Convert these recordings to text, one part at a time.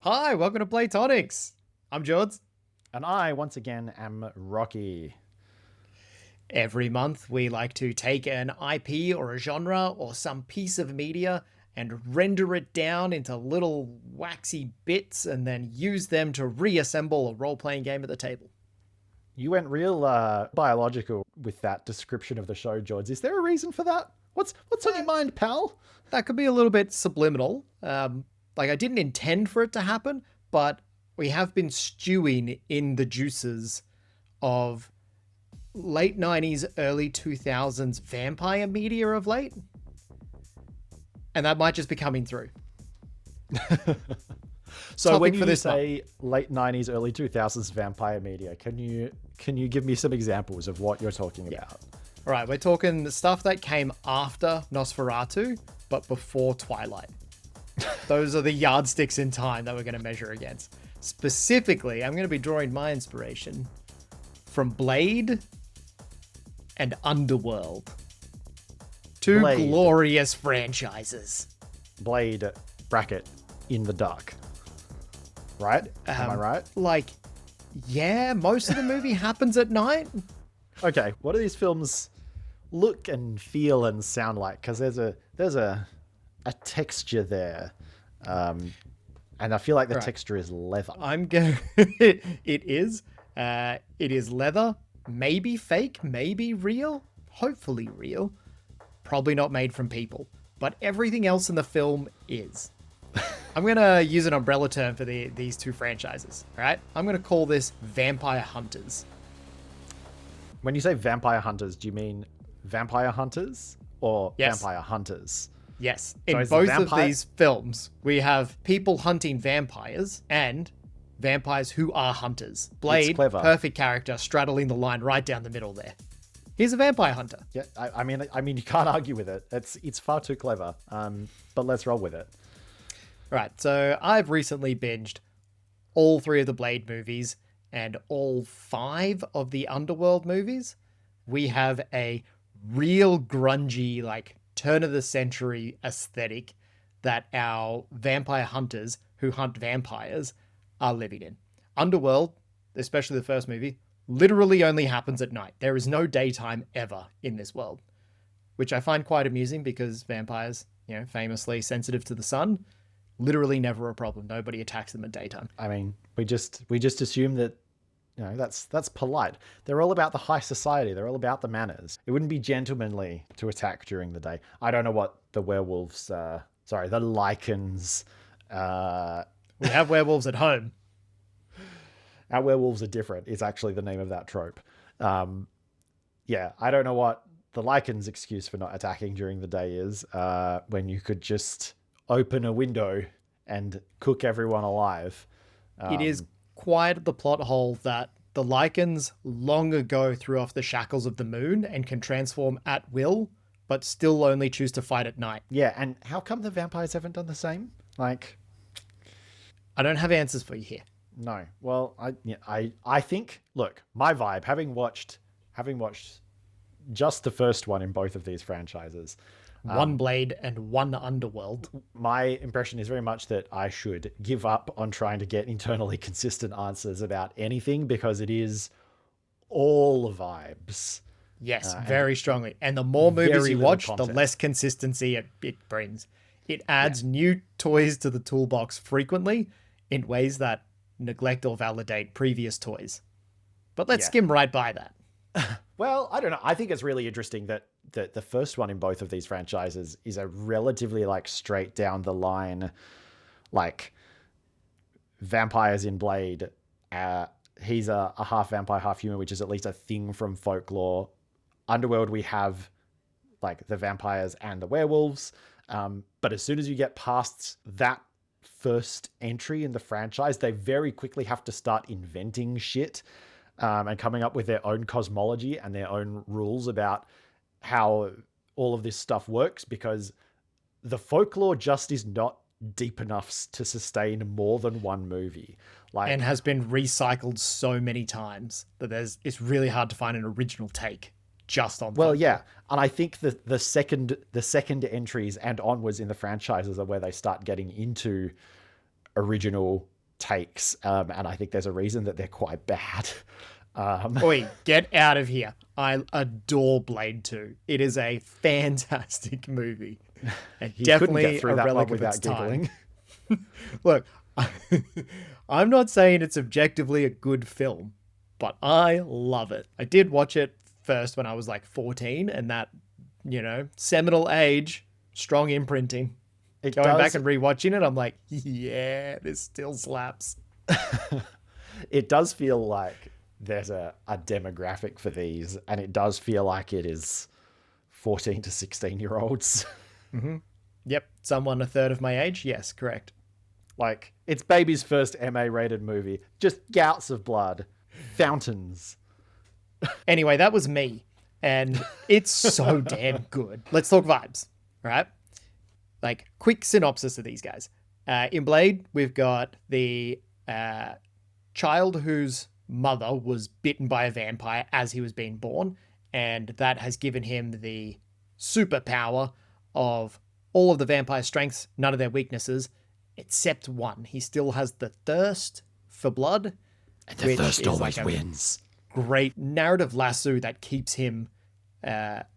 Hi, welcome to Platonics. I'm Jords. And I, once again, am Rocky. Every month, we like to take an IP or a genre or some piece of media and render it down into little waxy bits and then use them to reassemble a role playing game at the table. You went real biological with that description of the show, Jords. Is there a reason for that? What's on your mind, pal? That could be a little bit subliminal. I didn't intend for it to happen, but we have been stewing in the juices of late 90s, early 2000s vampire media of late. And that might just be coming through. So when you say late 90s, early 2000s vampire media, can you give me some examples of what you're talking about? All right, we're talking the stuff that came after Nosferatu, but before Twilight. Those are the yardsticks in time that we're going to measure against. Specifically, I'm going to be drawing my inspiration from Blade and Underworld. Two glorious franchises. Blade, bracket, in the dark. Right? Am I right? Yeah, most of the movie happens at night. Okay, what do these films look and feel and sound like? Because there's a texture there. And I feel like the texture is leather. It is. It is leather. Maybe fake, maybe real. Hopefully real. Probably not made from people. But everything else in the film is. I'm going to use an umbrella term for these two franchises. All right? I'm going to call this Vampire Hunters. When you say Vampire Hunters, do you mean Vampire Hunters or Yes. Vampire Hunters? Yes. In both of these films, we have people hunting vampires and vampires who are hunters. Blade, perfect character, straddling the line right down the middle there. He's a vampire hunter. Yeah, I mean, you can't argue with it. It's far too clever. But let's roll with it. Right. So I've recently binged all 3 of the Blade movies and all 5 of the Underworld movies. We have a real grungy, turn of the century aesthetic that our vampire hunters who hunt vampires are living in. Underworld, especially the first movie, literally only happens at night. There is no daytime ever in this world, which I find quite amusing because vampires, famously sensitive to the sun, literally never a problem. Nobody attacks them at daytime. I mean, we just assume that, that's polite. They're all about the high society. They're all about the manners. It wouldn't be gentlemanly to attack during the day. I don't know what the werewolves, the lichens. We have werewolves at home. Our werewolves are different. It's actually the name of that trope. Yeah, I don't know what the lichens' excuse for not attacking during the day is, when you could just open a window and cook everyone alive. It is quite the plot hole that the lichens long ago threw off the shackles of the moon and can transform at will, but still only choose to fight at night. Yeah, and how come the vampires haven't done the same? I don't have answers for you here. No. Well, I think, look, my vibe, having watched just the first one in both of these franchises, one Blade and one Underworld. My impression is very much that I should give up on trying to get internally consistent answers about anything because it is all vibes. Yes, very strongly. And the more movies you watch, the less consistency it brings. It adds new toys to the toolbox frequently in ways that neglect or validate previous toys. But let's skim right by that. Well, I don't know. I think it's really interesting that the first one in both of these franchises is a relatively straight down the line, vampires in Blade. He's a half vampire, half human, which is at least a thing from folklore. Underworld, we have the vampires and the werewolves. But as soon as you get past that first entry in the franchise, they very quickly have to start inventing shit. And coming up with their own cosmology and their own rules about how all of this stuff works, because the folklore just is not deep enough to sustain more than one movie. And has been recycled so many times that it's really hard to find an original take just on folklore. Well, yeah. And I think the second entries and onwards in the franchises are where they start getting into original takes, and I think there's a reason that they're quite bad. Oi, get out of here. I adore Blade 2. It is a fantastic movie. And You couldn't definitely get through a that relic one of its without time. giggling. Look, I'm not saying it's objectively a good film, but I love it. I did watch it first when I was like 14, and that, seminal age, strong imprinting. Going back and rewatching it, I'm like, yeah, this still slaps. It does feel like there's a demographic for these, and it does feel like it is 14 to 16-year-olds. Yep, someone a third of my age. Yes, correct. Like, it's baby's first MA-rated movie. Just gouts of blood. Fountains. Anyway, that was me. And it's so damn good. Let's talk vibes, right? Like, quick synopsis of these guys. In Blade, we've got the child whose mother was bitten by a vampire as he was being born. And that has given him the superpower of all of the vampire strengths, none of their weaknesses, except one. He still has the thirst for blood. And the thirst always wins. Great narrative lasso that keeps him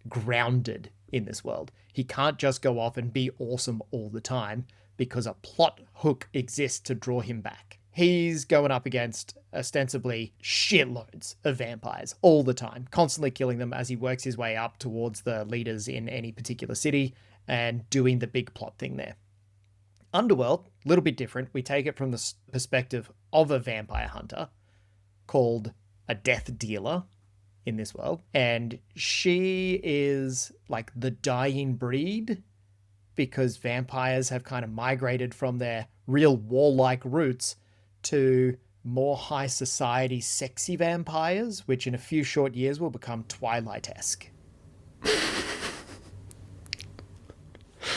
grounded in this world. He can't just go off and be awesome all the time because a plot hook exists to draw him back. He's going up against ostensibly shitloads of vampires all the time, constantly killing them as he works his way up towards the leaders in any particular city and doing the big plot thing there. Underworld, a little bit different. We take it from the perspective of a vampire hunter called a death dealer in this world. And she is like the dying breed because vampires have kind of migrated from their real warlike roots to more high society sexy vampires, which in a few short years will become Twilight-esque.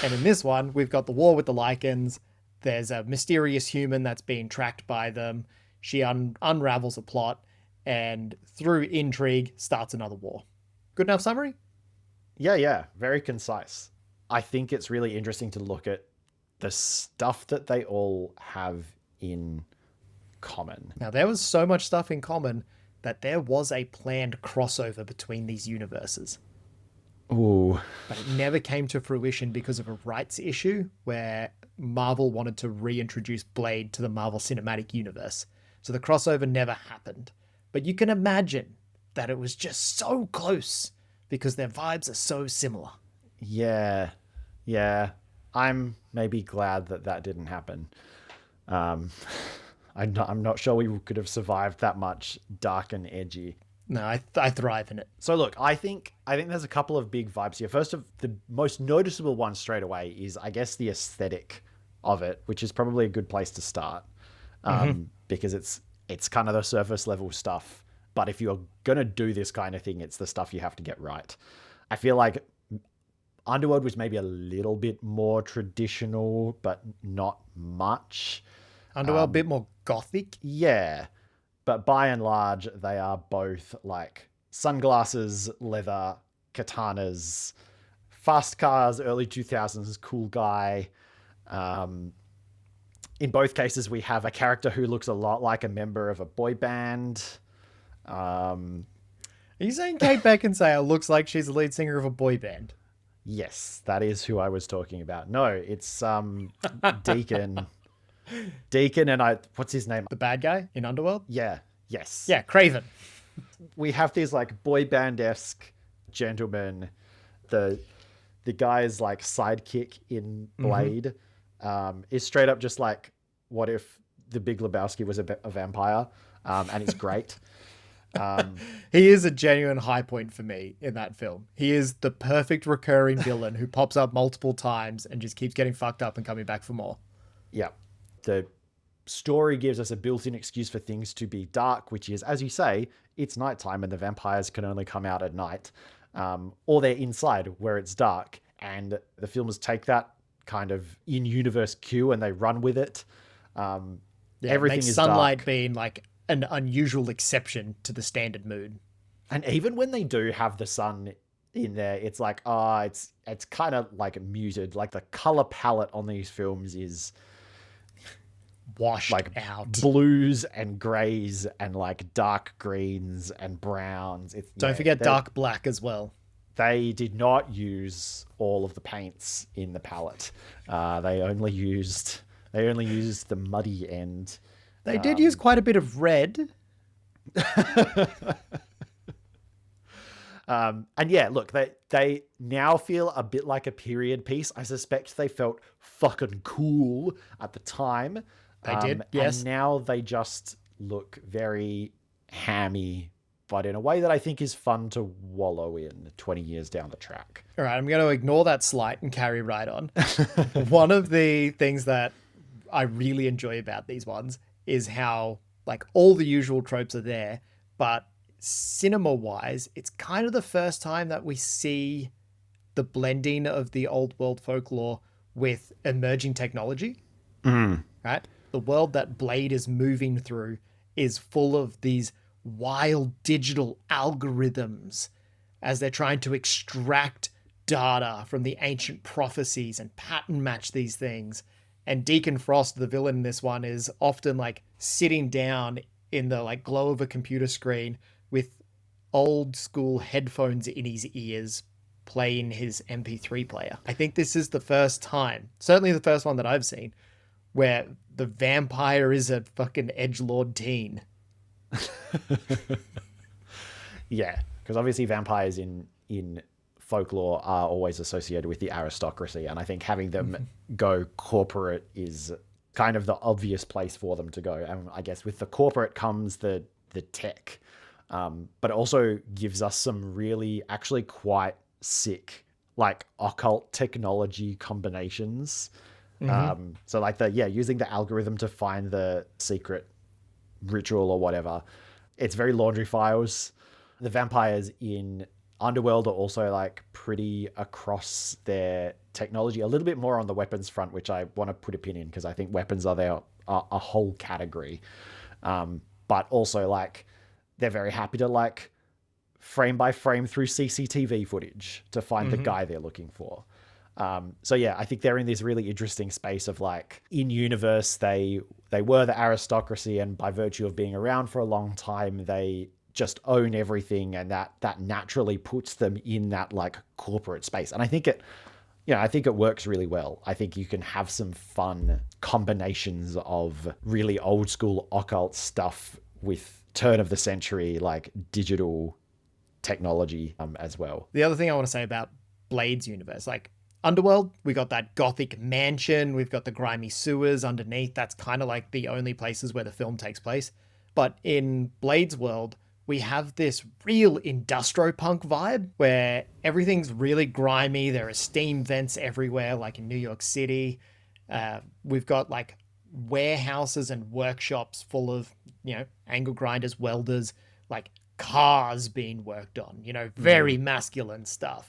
And in this one, we've got the war with the Lycans. There's a mysterious human that's being tracked by them. She unravels a plot and through intrigue starts another war. Good enough summary? Yeah. Very concise. I think it's really interesting to look at the stuff that they all have in common. Now, there was so much stuff in common that there was a planned crossover between these universes. Ooh. But it never came to fruition because of a rights issue where Marvel wanted to reintroduce Blade to the Marvel Cinematic Universe. So the crossover never happened. But you can imagine that it was just so close because their vibes are so similar. Yeah. I'm maybe glad that didn't happen. I'm not sure we could have survived that much dark and edgy. No, I thrive in it. So look, I think there's a couple of big vibes here. First of the most noticeable one straight away is, I guess, the aesthetic of it, which is probably a good place to start, because it's kind of the surface level stuff. But if you're gonna do this kind of thing, it's the stuff you have to get right. I feel like Underworld was maybe a little bit more traditional, but not much. Underworld a bit more gothic. Yeah. But by and large, they are both like sunglasses, leather, katanas, fast cars, early 2000s, cool guy. In both cases, we have a character who looks a lot like a member of a boy band. Are you saying Kate Beckinsale looks like she's the lead singer of a boy band? Yes, that is who I was talking about. No, it's Deacon. Deacon and what's his name? The bad guy in Underworld? Yeah. Yes. Yeah, Craven. We have these like boy band-esque gentlemen. The guy's like sidekick in Blade is straight up just like, what if the Big Lebowski was a vampire? And it's great. He is a genuine high point for me in that film. He is the perfect recurring villain who pops up multiple times and just keeps getting fucked up and coming back for more. Yeah. The story gives us a built-in excuse for things to be dark, which is, as you say, it's nighttime and the vampires can only come out at night, or they're inside where it's dark. And the films take that kind of in-universe cue and they run with it. Everything is sunlight dark. Being like an unusual exception to the standard mood. And even when they do have the sun in there, it's like, it's kind of like muted. Like the color palette on these films is washed like out. blues and grays and like dark greens and browns. Don't forget dark black as well. They did not use all of the paints in the palette. They only used the muddy end. They did use quite a bit of red. And yeah, look, they now feel a bit like a period piece. I suspect they felt fucking cool at the time. They did, yes. And now they just look very hammy, but in a way that I think is fun to wallow in 20 years down the track. All right, I'm going to ignore that slight and carry right on. One of the things that I really enjoy about these ones is how, like, all the usual tropes are there, but cinema-wise, it's kind of the first time that we see the blending of the old world folklore with emerging technology. Right? The world that Blade is moving through is full of these wild digital algorithms as they're trying to extract data from the ancient prophecies and pattern match these things. And Deacon Frost, the villain in this one, is often like sitting down in the like glow of a computer screen with old school headphones in his ears playing his MP3 player. I think this is the first time, certainly the first one that I've seen, where the vampire is a fucking edgelord teen. Yeah, because obviously vampires in folklore are always associated with the aristocracy, and I think having them go corporate is kind of the obvious place for them to go. And I guess with the corporate comes the tech, but it also gives us some really actually quite sick like occult technology combinations. So like using the algorithm to find the secret ritual or whatever. It's very laundry files. The vampires in Underworld are also like pretty across their technology, a little bit more on the weapons front, which I want to put a pin in because I think weapons are a whole category. But also like they're very happy to like frame by frame through CCTV footage to find the guy they're looking for. So yeah, I think they're in this really interesting space of like in universe, they were the aristocracy, and by virtue of being around for a long time, they just own everything, and that naturally puts them in that like corporate space. And I think it works really well. I think you can have some fun combinations of really old school occult stuff with turn of the century like digital technology as well. The other thing I want to say about Blade's universe, like Underworld, we got that gothic mansion, we've got the grimy sewers underneath. That's kind of like the only places where the film takes place. But in Blade's world, we have this real industro-punk vibe where everything's really grimy. There are steam vents everywhere, like in New York City. We've got like warehouses and workshops full of, angle grinders, welders, like cars being worked on, very masculine stuff.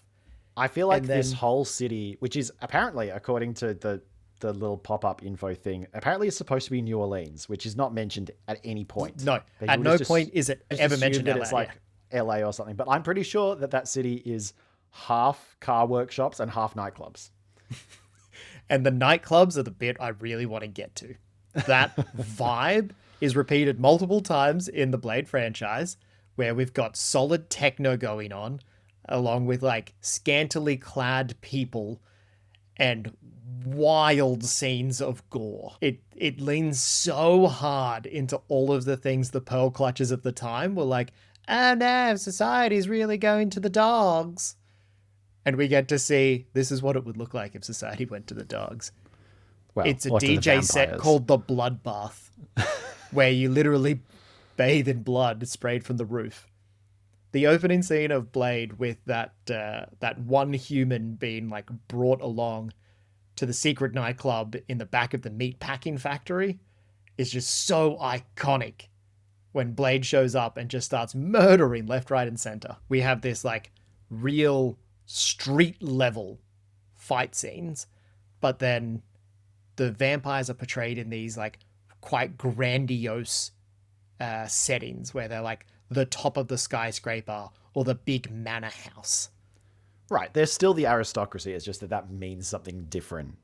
I feel like this whole city, which is apparently, according to the little pop-up info thing, apparently it's supposed to be New Orleans, which is not mentioned at any point. No, at no point is it ever mentioned that LA. It's like LA or something. But I'm pretty sure that city is half car workshops and half nightclubs. And the nightclubs are the bit I really want to get to. That vibe is repeated multiple times in the Blade franchise, where we've got solid techno going on, along with like scantily clad people and wild scenes of gore. It leans so hard into all of the things the pearl clutches of the time were like, oh no, society's really going to the dogs. And we get to see this is what it would look like if society went to the dogs. Well, it's a DJ set called The Bloodbath, where you literally bathe in blood sprayed from the roof. The opening scene of Blade with that one human being like brought along to the secret nightclub in the back of the meat packing factory is just so iconic. When Blade shows up and just starts murdering left, right, and center. We have this like real street level fight scenes, but then the vampires are portrayed in these like quite grandiose settings where they're like the top of the skyscraper or the big manor house. Right. They're still the aristocracy. It's just that means something different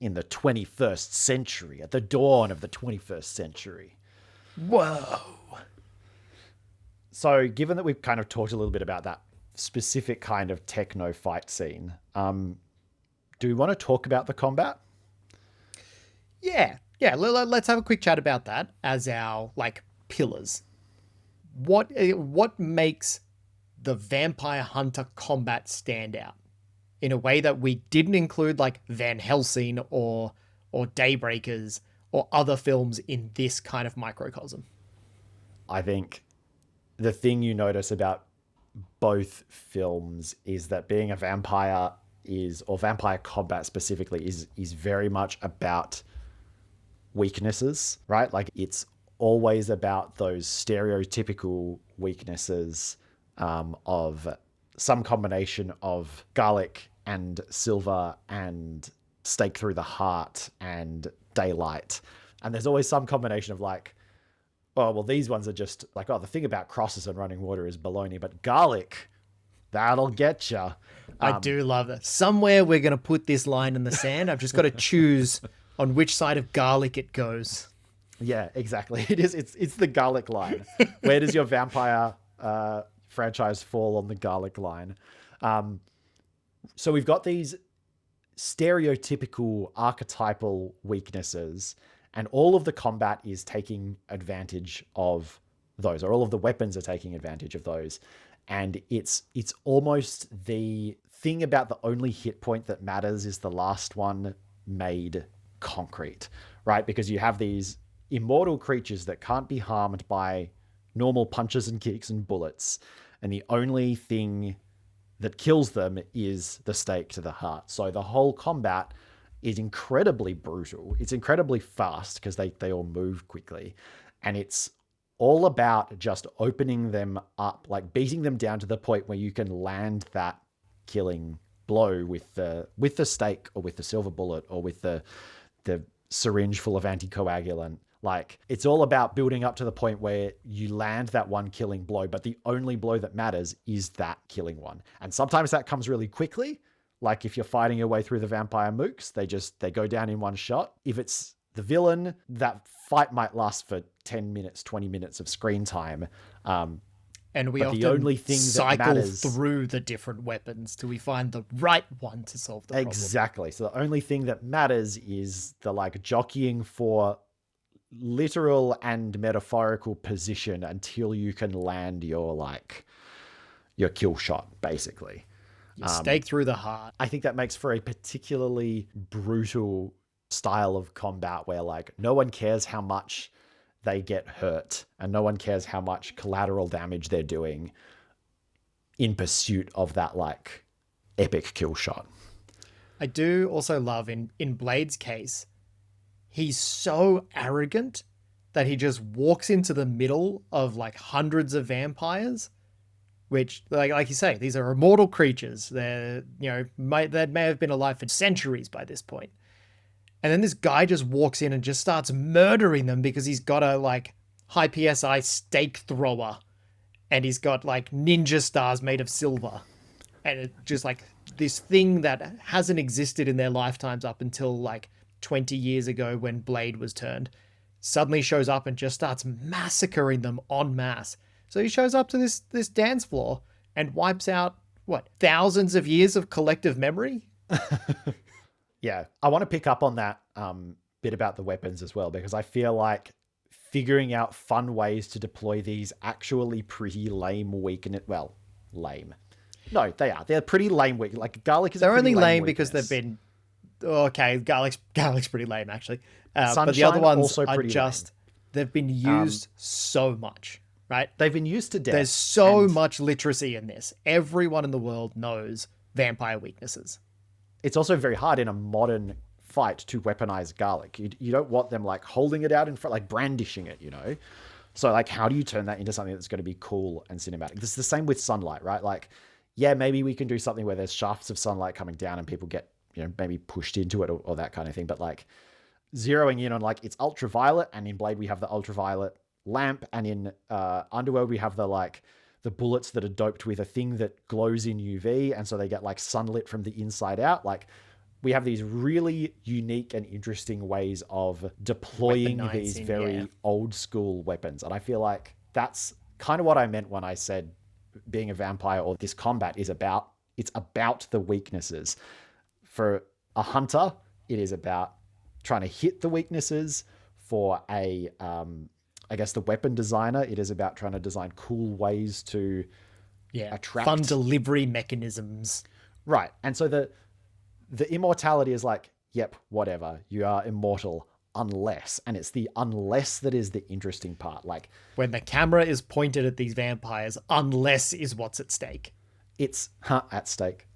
in the 21st century, at the dawn of the 21st century. Whoa. So given that we've kind of talked a little bit about that specific kind of techno fight scene, do we want to talk about the combat? Yeah. Let's have a quick chat about that as our like pillars. What makes the Vampire Hunter combat stand out in a way that we didn't include like Van Helsing or Daybreakers or other films in this kind of microcosm? I think the thing you notice about both films is that being a vampire or vampire combat specifically is very much about weaknesses, right? Like it's always about those stereotypical weaknesses of some combination of garlic and silver and stake through the heart and daylight. And there's always some combination of like, oh, well, these ones are just like, oh, the thing about crosses and running water is baloney, but garlic, that'll get you. I do love that. Somewhere we're going to put this line in the sand. I've just got to choose on which side of garlic it goes. Yeah, exactly. It's the garlic line. Where does your vampire franchise fall on the garlic line? So we've got these stereotypical archetypal weaknesses, and all of the combat is taking advantage of those, or all of the weapons are taking advantage of those. And it's almost the thing about the only hit point that matters is the last one made concrete, right? Because you have these immortal creatures that can't be harmed by normal punches and kicks and bullets. And the only thing that kills them is the stake to the heart. So the whole combat is incredibly brutal. It's incredibly fast because they all move quickly. And it's all about just opening them up, like beating them down to the point where you can land that killing blow with the stake or with the silver bullet or with the syringe full of anticoagulant. Like it's all about building up to the point where you land that one killing blow, but the only blow that matters is that killing one. And sometimes that comes really quickly. Like if you're fighting your way through the vampire mooks, they go down in one shot. If it's the villain, that fight might last for 10 minutes, 20 minutes of screen time. And we often the only thing cycle through the different weapons till we find the right one to solve the problem. Exactly. So the only thing that matters is the like jockeying for literal and metaphorical position until you can land your kill shot, basically. You stake through the heart. I think that makes for a particularly brutal style of combat where like no one cares how much they get hurt and no one cares how much collateral damage they're doing in pursuit of that like epic kill shot. I do also love in Blade's case, he's so arrogant that he just walks into the middle of like hundreds of vampires, which like you say, these are immortal creatures. They're, they may have been alive for centuries by this point. And then this guy just walks in and just starts murdering them because he's got a like high PSI stake thrower and he's got like ninja stars made of silver. And it's just like this thing that hasn't existed in their lifetimes up until like 20 years ago when Blade was turned, suddenly shows up and just starts massacring them en masse. So he shows up to this dance floor and wipes out, thousands of years of collective memory? Yeah, I want to pick up on that bit about the weapons as well, because I feel like figuring out fun ways to deploy these actually pretty lame lame. No, they are. They're pretty lame weak. Like garlic is. They're only lame because they've been. Okay, garlic's pretty lame actually. But the other ones are just lame. They've been used so much, right? They've been used to death. There's so much literacy in this. Everyone in the world knows vampire weaknesses. It's also very hard in a modern fight to weaponize garlic. You don't want them like holding it out in front, like brandishing it, So like, how do you turn that into something that's going to be cool and cinematic? This is the same with sunlight, right? Like, yeah, maybe we can do something where there's shafts of sunlight coming down and people get, maybe pushed into it or that kind of thing. But like zeroing in on like it's ultraviolet, and in Blade we have the ultraviolet lamp, and in Underworld we have the bullets that are doped with a thing that glows in UV, and so they get like sunlit from the inside out. Like we have these really unique and interesting ways of deploying these Weaponizing, very yeah. old school weapons. And I feel like that's kind of what I meant when I said being a vampire or this combat is about, it's about the weaknesses. For a hunter, it is about trying to hit the weaknesses. For I guess the weapon designer, it is about trying to design cool ways to attract. Fun delivery mechanisms. Right. And so the immortality is like, yep, whatever. You are immortal unless, and it's the unless that is the interesting part. Like When the camera is pointed at these vampires, unless is what's at stake. it's at stake.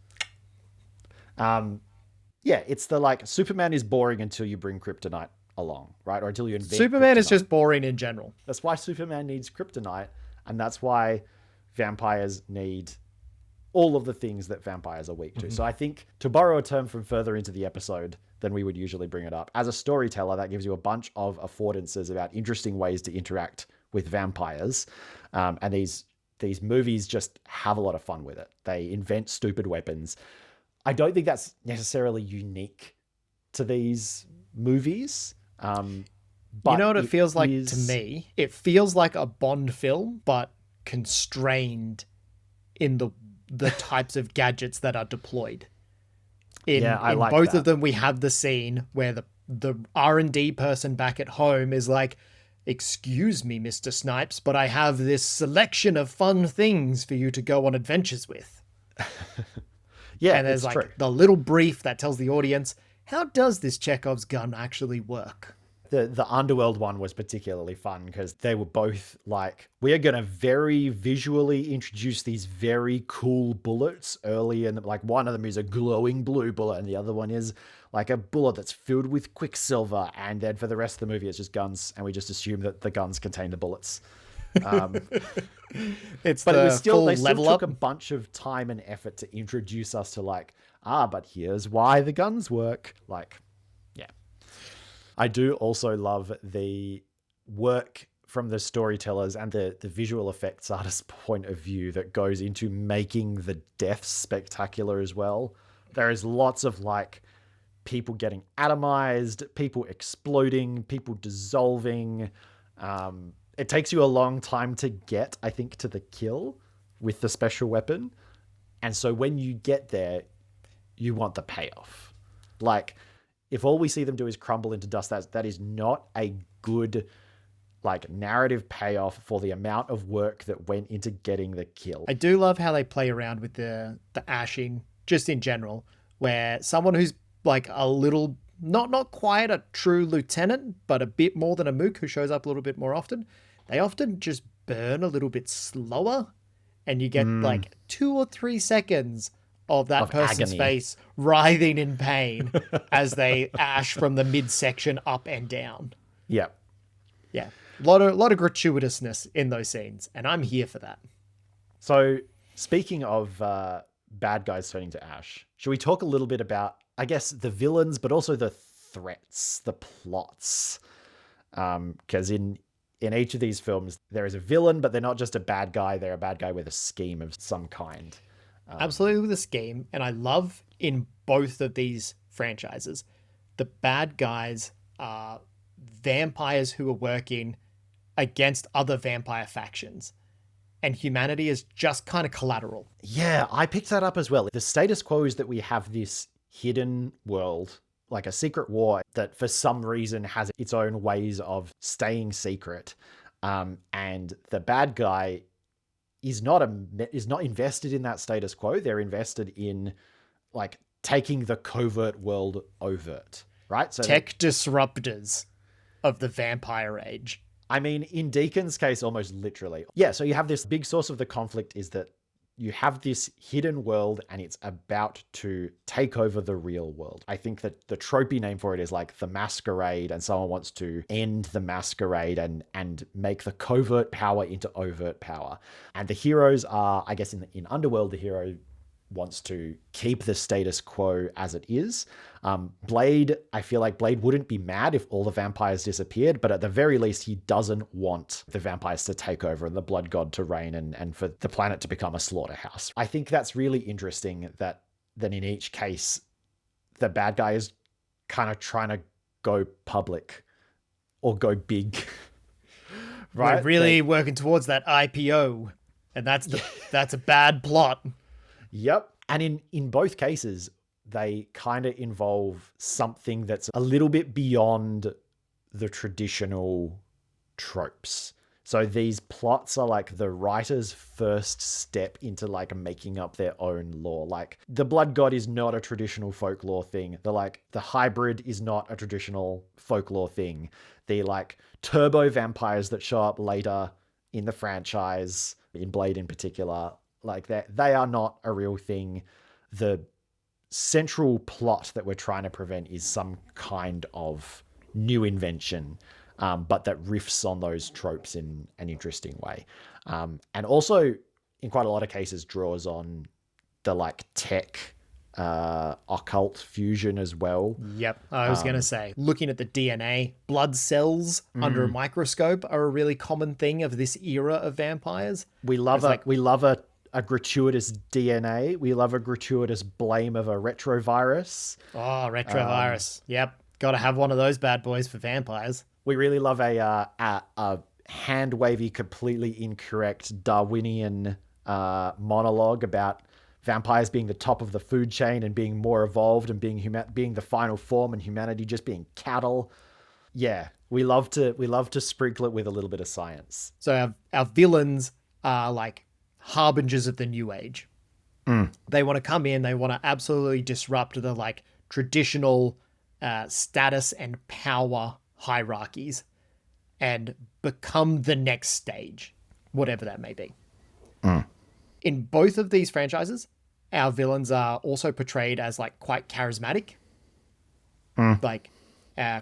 Yeah, it's the like Superman is boring until you bring kryptonite along, right? Or until you invent Superman is kryptonite. just boring in general. That's why Superman needs kryptonite, and that's why vampires need all of the things that vampires are weak to. So I think, to borrow a term from further into the episode than we would usually bring it up, as a storyteller, that gives you a bunch of affordances about interesting ways to interact with vampires. And these movies just have a lot of fun with it. They invent stupid weapons. I don't think that's necessarily unique to these movies. But you know what it feels like to me? It feels like a Bond film, but constrained in the types of gadgets that are deployed. In like both that. of them, we have the scene where the R&D person back at home is like, "Excuse me, Mr. Snipes, but I have this selection of fun things for you to go on adventures with." Yeah, And there's it's like true. the little brief that tells the audience, how does this Chekhov's gun actually work? The Underworld one was particularly fun because they were both like, we are going to very visually introduce these very cool bullets early. And like one of them is a glowing blue bullet and the other one is like a bullet that's filled with quicksilver. And then for the rest of the movie, it's just guns. And we just assume that the guns contain the bullets. It's But the it was still, full they still level took up. a bunch of time and effort to introduce us to like, but here's why the guns work. Like, yeah. I do also love the work from the storytellers and the visual effects artist point of view that goes into making the deaths spectacular as well. There is lots of like people getting atomized, people exploding, people dissolving. It takes you a long time to get, I think, to the kill with the special weapon. And so when you get there, you want the payoff. Like, if all we see them do is crumble into dust, that is not a good like narrative payoff for the amount of work that went into getting the kill. I do love how they play around with the ashing, just in general, where someone who's like a little, not quite a true lieutenant, but a bit more than a mook who shows up a little bit more often, they often just burn a little bit slower, and you get like 2 or 3 seconds of that person's agony. face writhing in pain as they ash from the midsection up and down. Yeah. Yeah. A lot of gratuitousness in those scenes, and I'm here for that. So speaking of bad guys turning to ash, should we talk a little bit about, I guess, the villains, but also the threats, the plots? Because in each of these films, there is a villain, but they're not just a bad guy. They're a bad guy with a scheme of some kind. Absolutely with a scheme. And I love in both of these franchises, the bad guys are vampires who are working against other vampire factions. And humanity is just kind of collateral. Yeah, I picked that up as well. The status quo is that we have this hidden world, like a secret war that for some reason has its own ways of staying secret. And the bad guy is not invested in that status quo. They're invested in like taking the covert world overt, right? So Tech disruptors of the vampire age. I mean, in Deacon's case, almost literally. Yeah, so you have this big source of the conflict is that you have this hidden world and it's about to take over the real world. I think that the tropey name for it is like the Masquerade, and someone wants to end the Masquerade and make the covert power into overt power. And the heroes are, I guess in Underworld, the hero wants to keep the status quo as it is. Blade, I feel like Blade wouldn't be mad if all the vampires disappeared, but at the very least, he doesn't want the vampires to take over and the blood god to reign and for the planet to become a slaughterhouse. I think that's really interesting that in each case, the bad guy is kind of trying to go public or go big. Right? We're really working towards that IPO, and that's a bad plot. Yep. And in both cases, they kind of involve something that's a little bit beyond the traditional tropes. So these plots are like the writer's first step into like making up their own lore. Like the blood god is not a traditional folklore thing. The hybrid is not a traditional folklore thing. The like turbo vampires that show up later in the franchise, in Blade in particular, like they are not a real thing. The central plot that we're trying to prevent is some kind of new invention, but that riffs on those tropes in an interesting way. And also, in quite a lot of cases, draws on the like tech, occult fusion as well. Yep. I was going to say, looking at the DNA, blood cells under a microscope are a really common thing of this era of vampires. We love a gratuitous DNA. We love a gratuitous blame of a retrovirus. Oh, retrovirus. Yep. Got to have one of those bad boys for vampires. We really love a hand-wavy, completely incorrect Darwinian monologue about vampires being the top of the food chain and being more evolved and being the final form, and humanity just being cattle. Yeah, we love to sprinkle it with a little bit of science. So our villains are like harbingers of the new age. They want to come in, they want to absolutely disrupt the like traditional status and power hierarchies and become the next stage, whatever that may be. In both of these franchises, our villains are also portrayed as like quite charismatic. Like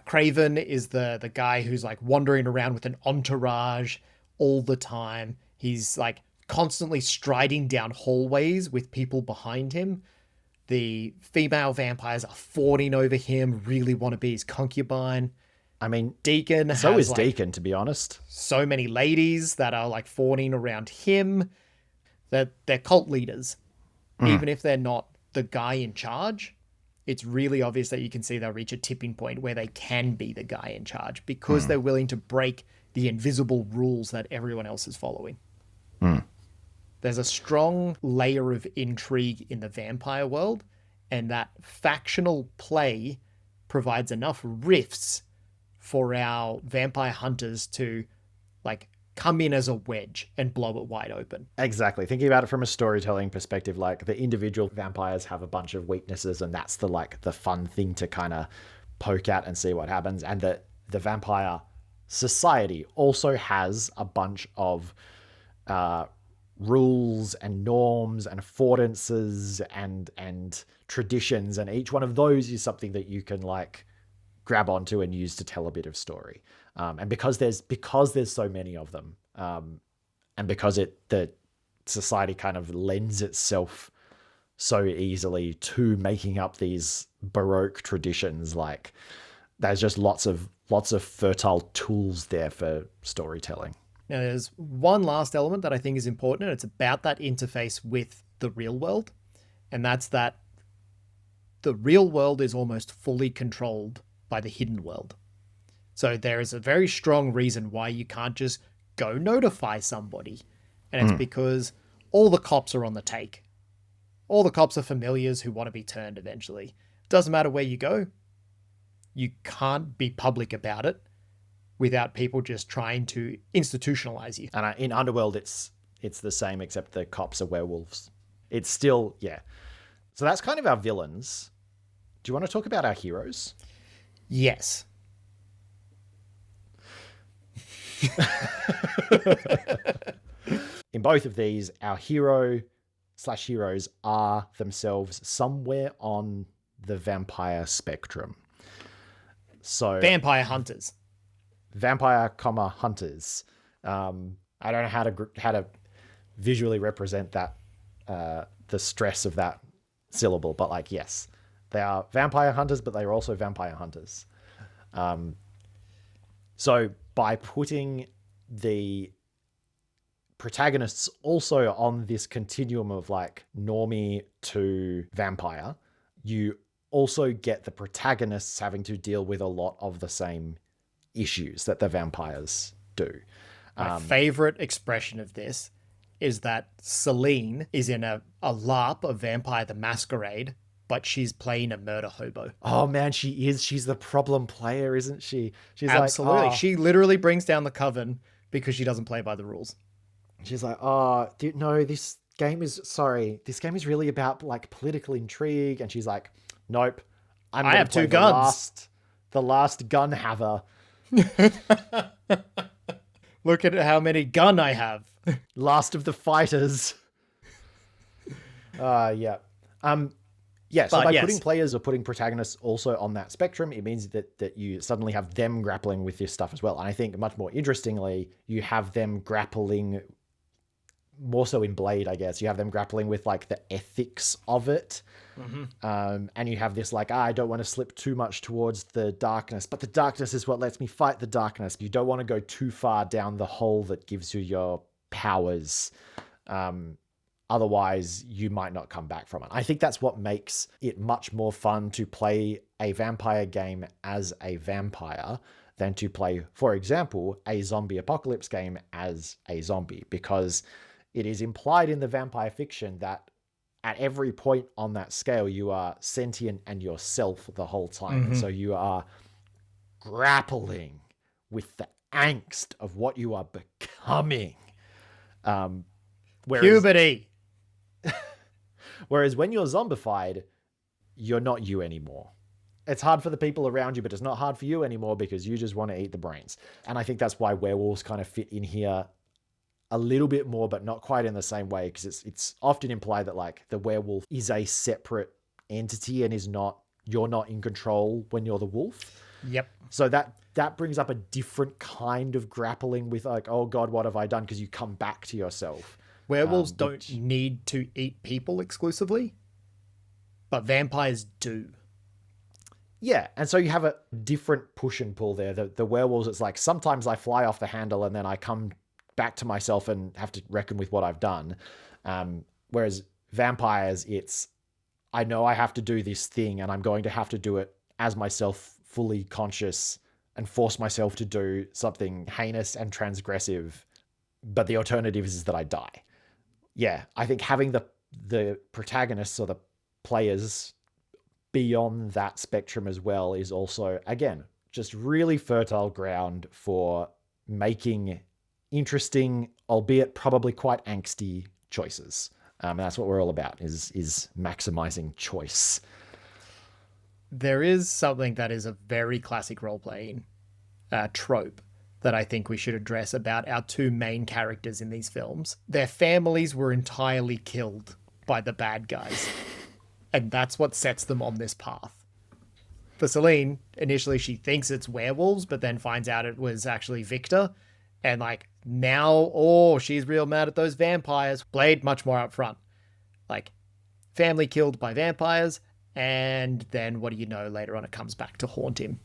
Craven is the guy who's like wandering around with an entourage all the time. He's like constantly striding down hallways with people behind him. The female vampires are fawning over him, really want to be his concubine. I mean, Deacon so has is Deacon, to be honest. So many ladies that are like fawning around him. They're cult leaders. Even if they're not the guy in charge, it's really obvious that you can see they'll reach a tipping point where they can be the guy in charge because they're willing to break the invisible rules that everyone else is following. There's a strong layer of intrigue in the vampire world, and that factional play provides enough rifts for our vampire hunters to like come in as a wedge and blow it wide open. Exactly. Thinking about it from a storytelling perspective, like the individual vampires have a bunch of weaknesses, and that's the fun thing to kind of poke at and see what happens. And the vampire society also has a bunch of rules and norms and affordances and traditions, and each one of those is something that you can like grab onto and use to tell a bit of story. And because there's so many of them, and because the society kind of lends itself so easily to making up these Baroque traditions, like there's just lots of fertile tools there for storytelling. Now, there's one last element that I think is important, and it's about that interface with the real world, and that's that the real world is almost fully controlled by the hidden world. So there is a very strong reason why you can't just go notify somebody. And it's because all the cops are on the take. All the cops are familiars who want to be turned eventually. Doesn't matter where you go. You can't be public about it without people just trying to institutionalize you. And in Underworld, it's the same, except the cops are werewolves. It's still, yeah. So that's kind of our villains. Do you want to talk about our heroes? Yes. In both of these, our hero/heroes are themselves somewhere on the vampire spectrum. So vampire hunters. Vampire, hunters. I don't know how to visually represent that, the stress of that syllable, but like, yes, they are vampire hunters, but they are also vampire hunters. So by putting the protagonists also on this continuum of like normie to vampire, you also get the protagonists having to deal with a lot of the same issues that the vampires do. My favorite expression of this is that Celine is in a LARP of Vampire the Masquerade, but she's playing a murder hobo. Oh man, she is. She's the problem player, isn't she? She's Absolutely. like, oh. She literally brings down the coven because she doesn't play by the rules. She's like, oh, no, this game is really about like political intrigue. And she's like, nope, I have two guns. The last gun haver. Look at how many gun I have. Last of the fighters. Yeah. Yeah, so by putting players or putting protagonists also on that spectrum, it means that you suddenly have them grappling with this stuff as well. And I think much more interestingly, you have them grappling more so in Blade, I guess. You have them grappling with like the ethics of it. Mm-hmm. And you have this like, I don't want to slip too much towards the darkness, but the darkness is what lets me fight the darkness. You don't want to go too far down the hole that gives you your powers. Otherwise, you might not come back from it. I think that's what makes it much more fun to play a vampire game as a vampire than to play, for example, a zombie apocalypse game as a zombie, because it is implied in the vampire fiction that at every point on that scale, you are sentient and yourself the whole time. Mm-hmm. So you are grappling with the angst of what you are becoming. Puberty. Whereas when you're zombified, you're not you anymore. It's hard for the people around you, but it's not hard for you anymore because you just want to eat the brains. And I think that's why werewolves kind of fit in here a little bit more, but not quite in the same way, because it's often implied that like the werewolf is a separate entity and you're not in control when you're the wolf. Yep. So that brings up a different kind of grappling with like, oh God, what have I done? Because you come back to yourself. Werewolves don't need to eat people exclusively, but vampires do. Yeah, and so you have a different push and pull there. The werewolves, it's like sometimes I fly off the handle and then I come back to myself and have to reckon with what I've done. Whereas vampires, it's I know I have to do this thing and I'm going to have to do it as myself, fully conscious, and force myself to do something heinous and transgressive. But the alternative is that I die. Yeah, I think having the protagonists or the players beyond that spectrum as well is also, again, just really fertile ground for making interesting, albeit probably quite angsty choices. And that's what we're all about, is maximizing choice. There is something that is a very classic role-playing trope that I think we should address about our two main characters in these films. Their families were entirely killed by the bad guys. And that's what sets them on this path. For Celine, initially she thinks it's werewolves, but then finds out it was actually Victor. And like now, she's real mad at those vampires. Blade, much more upfront. Like, family killed by vampires, and then what do you know, later on it comes back to haunt him.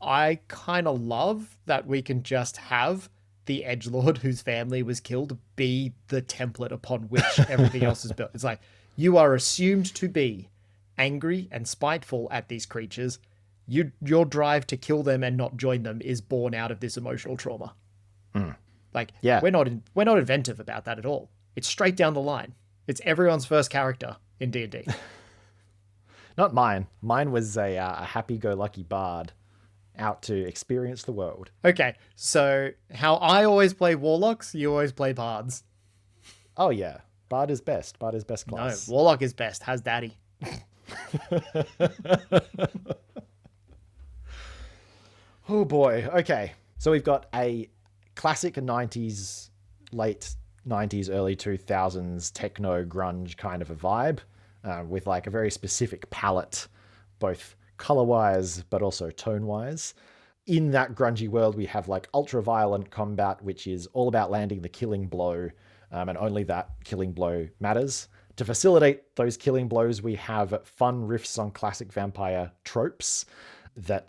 I kind of love that we can just have the edgelord whose family was killed be the template upon which everything else is built. It's like, you are assumed to be angry and spiteful at these creatures. Your drive to kill them and not join them is born out of this emotional trauma. Mm. Like, yeah. we're not inventive about that at all. It's straight down the line. It's everyone's first character in D&D. Not mine. Mine was a happy-go-lucky bard out to experience the world. Okay, so how I always play warlocks, you always play bards. Oh yeah, bard is best. Bard is best class. No, warlock is best. Has daddy. Oh boy. Okay, so we've got a classic 90s, late 90s, early 2000s techno grunge kind of a vibe, with like a very specific palette, both color-wise but also tone-wise. In that grungy world, we have like ultra-violent combat, which is all about landing the killing blow, and only that killing blow matters. To facilitate those killing blows, we have fun riffs on classic vampire tropes that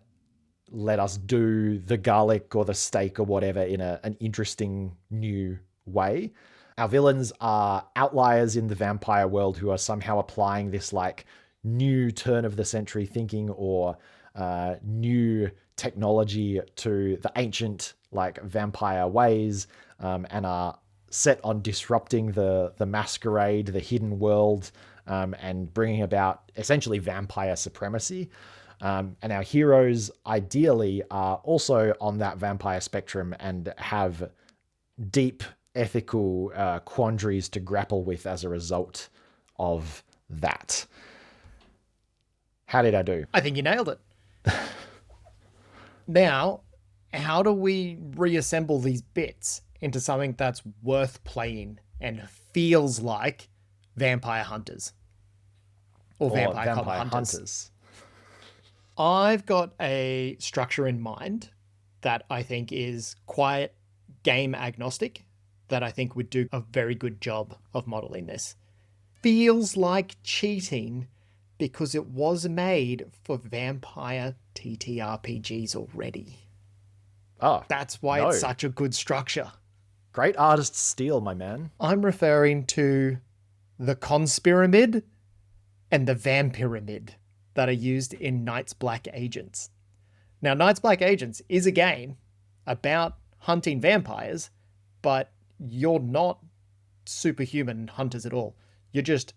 let us do the garlic or the steak or whatever in an interesting new way. Our villains are outliers in the vampire world who are somehow applying this like new turn of the century thinking or new technology to the ancient like vampire ways, and are set on disrupting the masquerade, the hidden world, and bringing about essentially vampire supremacy. And our heroes ideally are also on that vampire spectrum and have deep ethical quandaries to grapple with as a result of that. How did I do? I think you nailed it. Now, how do we reassemble these bits into something that's worth playing and feels like Vampire Hunters or Vampire Hunters? I've got a structure in mind that I think is quite game agnostic, that I think would do a very good job of modeling this. Feels like cheating because it was made for vampire TTRPGs already. Oh, that's why it's such a good structure. Great artist steal, my man. I'm referring to the Conspiramid and the Vampiramid that are used in Night's Black Agents. Now, Night's Black Agents is a game about hunting vampires, but you're not superhuman hunters at all. You're just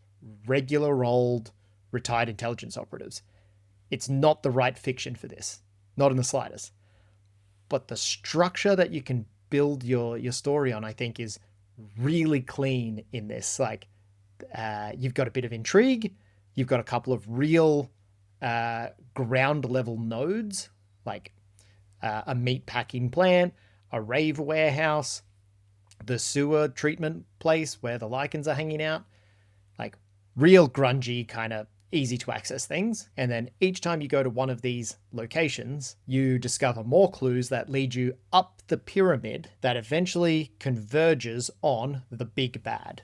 regular old retired intelligence operatives. It's not the right fiction for this. Not in the slightest. But the structure that you can build your story on, I think, is really clean in this. Like, you've got a bit of intrigue. You've got a couple of real ground level nodes, like a meat packing plant, a rave warehouse, the sewer treatment place where the lichens are hanging out, like real grungy kind of easy to access things. And then each time you go to one of these locations, you discover more clues that lead you up the pyramid that eventually converges on the big bad.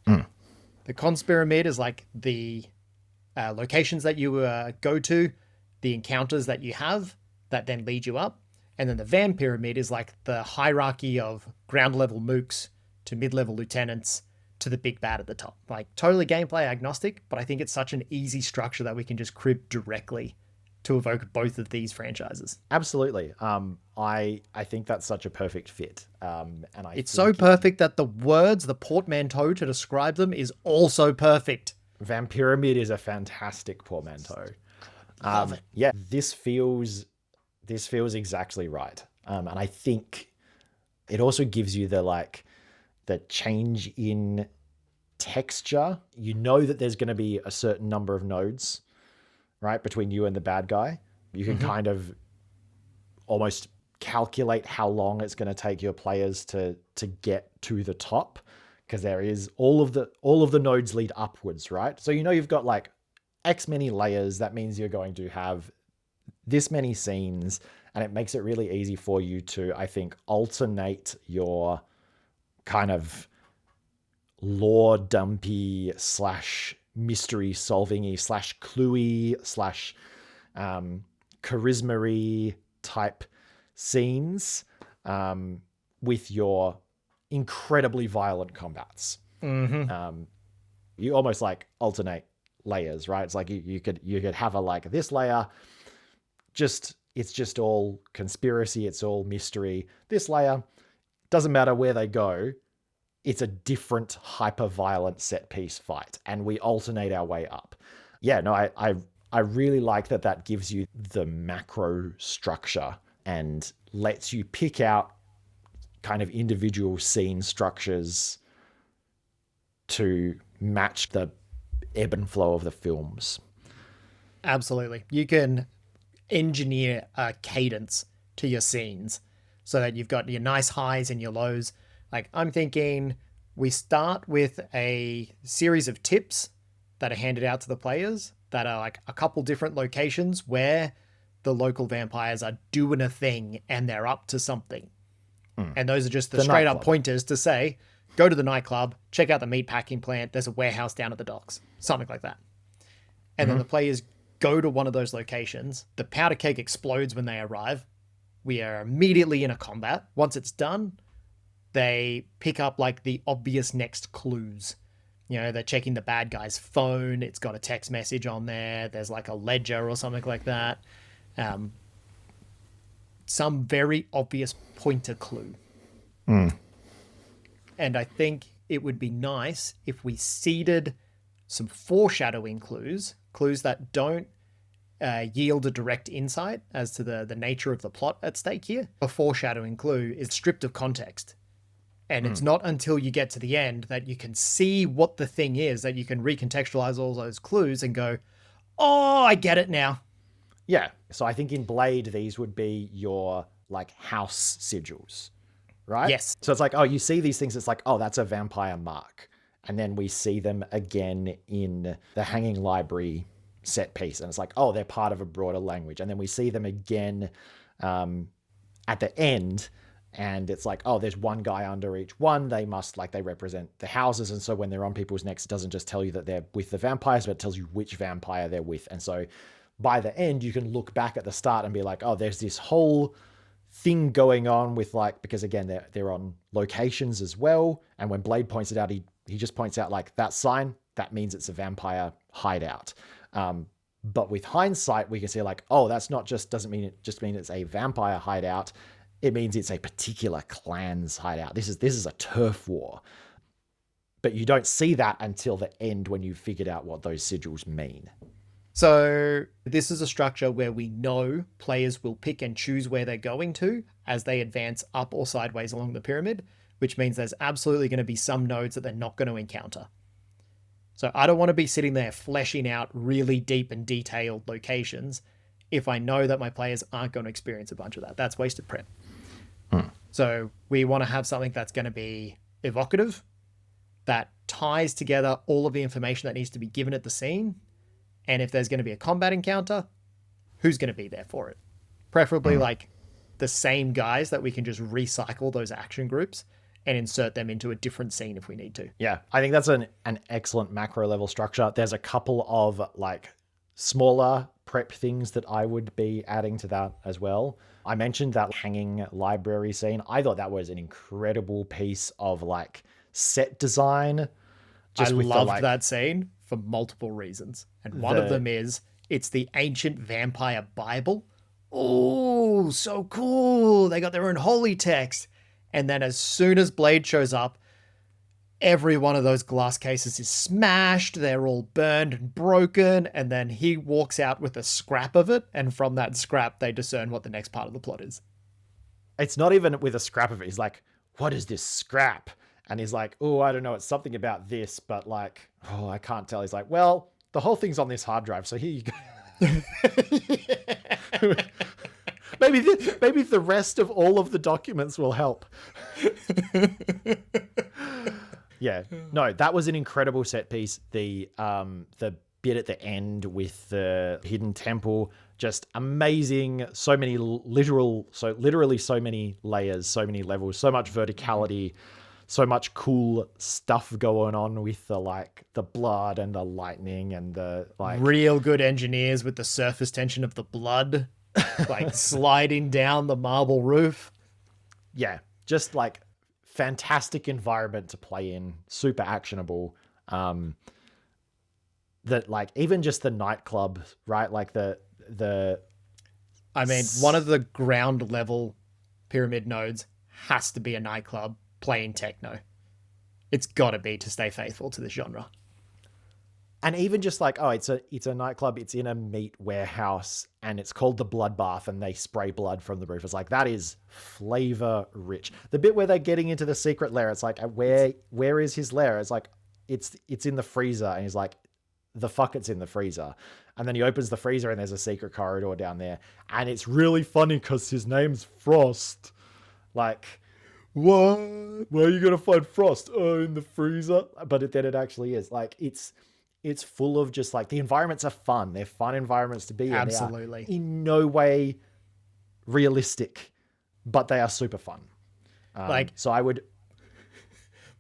The Conspiramid is like the locations that you go to, the encounters that you have that then lead you up. And then the Vampiramid is like the hierarchy of ground level mooks to mid-level lieutenants to the big bad at the top. Like, totally gameplay agnostic, but I think it's such an easy structure that we can just crib directly to evoke both of these franchises. Absolutely. I think that's such a perfect fit. It's so perfect that the words, the portmanteau to describe them is also perfect. Vampiramid is a fantastic portmanteau. Love it. Yeah, this feels exactly right. And I think it also gives you the change in texture. You know that there's going to be a certain number of nodes, right, between you and the bad guy. You can kind of almost calculate how long it's going to take your players to get to the top, because there is all of the nodes lead upwards, right? So you know you've got like X many layers. That means you're going to have this many scenes, and it makes it really easy for you to, I think, alternate your kind of lore dumpy / mystery solving-y / cluey / charisma-y type scenes with your incredibly violent combats. You almost like alternate layers, right? It's like you could have a like this layer, it's just all conspiracy, it's all mystery. This layer, doesn't matter where they go, it's a different hyper-violent set-piece fight, and we alternate our way up. Yeah, no, I really like that gives you the macro structure and lets you pick out kind of individual scene structures to match the ebb and flow of the films. Absolutely. You can engineer a cadence to your scenes so that you've got your nice highs and your lows. Like, I'm thinking we start with a series of tips that are handed out to the players that are like a couple different locations where the local vampires are doing a thing and they're up to something. And those are just the straight up pointers to say, go to the nightclub, check out the meatpacking plant, there's a warehouse down at the docks, something like that. And then the players go to one of those locations, the powder keg explodes when they arrive, we are immediately in a combat. Once it's done, they pick up like the obvious next clues. You know, they're checking the bad guy's phone. It's got a text message on there. There's like a ledger or something like that. Um, some very obvious pointer clue. And I think it would be nice if we seeded some foreshadowing clues, clues that don't yield a direct insight as to the nature of the plot at stake here. A foreshadowing clue is stripped of context. And it's not until you get to the end that you can see what the thing is, that you can recontextualize all those clues and go, oh, I get it now. Yeah. So I think in Blade, these would be your like house sigils, right? Yes. So it's like, oh, you see these things. It's like, oh, that's a vampire mark. And then we see them again in the Hanging Library set piece. And it's like, oh, they're part of a broader language. And then we see them again at the end. And it's like, oh, there's one guy under each one. They must, like, they represent the houses. And so when they're on people's necks, it doesn't just tell you that they're with the vampires, but it tells you which vampire they're with. And so by the end, you can look back at the start and be like, oh, there's this whole thing going on with, like, because again, they're on locations as well. And when Blade points it out, he just points out, like, that sign, that means it's a vampire hideout. But with hindsight, we can see, like, oh, that's not just, doesn't mean it just mean it's a vampire hideout. It means it's a particular clan's hideout. This is a turf war. But you don't see that until the end when you've figured out what those sigils mean. So this is a structure where we know players will pick and choose where they're going to as they advance up or sideways along the pyramid, which means there's absolutely going to be some nodes that they're not going to encounter. So I don't want to be sitting there fleshing out really deep and detailed locations if I know that my players aren't going to experience a bunch of that. That's wasted prep. So we want to have something that's going to be evocative, that ties together all of the information that needs to be given at the scene. And if there's going to be a combat encounter, who's going to be there for it? Preferably like the same guys that we can just recycle those action groups and insert them into a different scene if we need to. Yeah, I think that's an excellent macro level structure. There's a couple of like smaller prep things that I would be adding to that as well. I mentioned that hanging library scene. I thought that was an incredible piece of like set design. I loved that scene for multiple reasons. And one of them is it's the ancient vampire Bible. Oh, so cool. They got their own holy text. And then as soon as Blade shows up, every one of those glass cases is smashed. They're all burned and broken. And then he walks out with a scrap of it. And from that scrap, they discern what the next part of the plot is. It's not even with a scrap of it. He's like, what is this scrap? And he's like, oh, I don't know. It's something about this, but like, oh, I can't tell. He's like, well, the whole thing's on this hard drive. So here you go. Maybe the rest of all of the documents will help. Yeah, no, that was an incredible set piece. The bit at the end with the hidden temple, just amazing. So many literally so many layers, so many levels, so much verticality, so much cool stuff going on with the blood and the lightning and the like. Real good engineers with the surface tension of the blood, like sliding down the marble roof. Yeah, just like fantastic environment to play in, super actionable. That like even just the nightclub, right? Like the I mean, one of the ground level pyramid nodes has to be a nightclub playing techno. It's got to be to stay faithful to the genre. And even just like, oh, it's a nightclub, it's in a meat warehouse, and it's called the Bloodbath, and they spray blood from the roof. It's like, that is flavor rich. The bit where they're getting into the secret lair, it's like, where is his lair? It's like, it's in the freezer, and he's like, the fuck, it's in the freezer. And then he opens the freezer, and there's a secret corridor down there, and it's really funny because his name's Frost. Like, what? Where are you gonna find Frost? Oh, in the freezer. But then it actually is like it's full of just like the environments are fun. They're fun environments to be in. Absolutely. They are in no way realistic, but they are super fun. So I would.